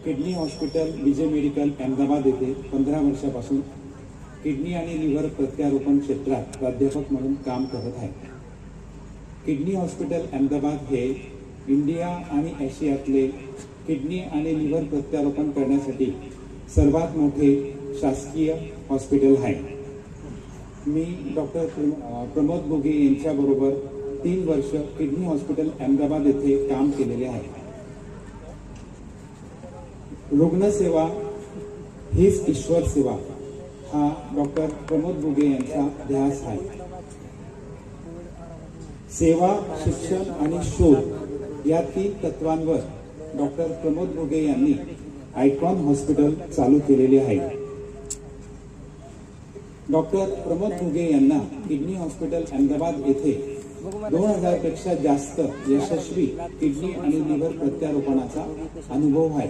Kidney hospital विजय medical Ahmedabad येथे 15 वर्षापासून kidney आणि लिव्हर प्रत्यारोपण क्षेत्रात प्राध्यापक म्हणून काम करत आहे। किडनी हॉस्पिटल अहमदाबाद हे इंडिया आणि आशियातले किडनी आणि लिव्हर प्रत्यारोपण करण्यासाठी सर्वात मोठे शासकीय हॉस्पिटल आहे। मी डॉक्टर प्रमोद घुगे यांच्याबरोबर 3 वर्ष किडनी हॉस्पिटल अहमदाबाद येथे काम केलेले आहे। रुग्णसेवा हीच ईश्वर सेवा हा डॉक्टर प्रमोद घुगे यांचा ध्यास आहे। सेवा, शिक्षण आणि शोध या 3 तत्वांवर डॉक्टर प्रमोद घुगे यांनी आयकॉन हॉस्पिटल चालू केलेले आहे। डॉक्टर प्रमोद घुगे यांना किडनी हॉस्पिटल अहमदाबाद येथे 2000 पेक्षा जास्त यशस्वी किडनी आणि लिव्हर प्रत्यारोपणाचा अनुभव आहे।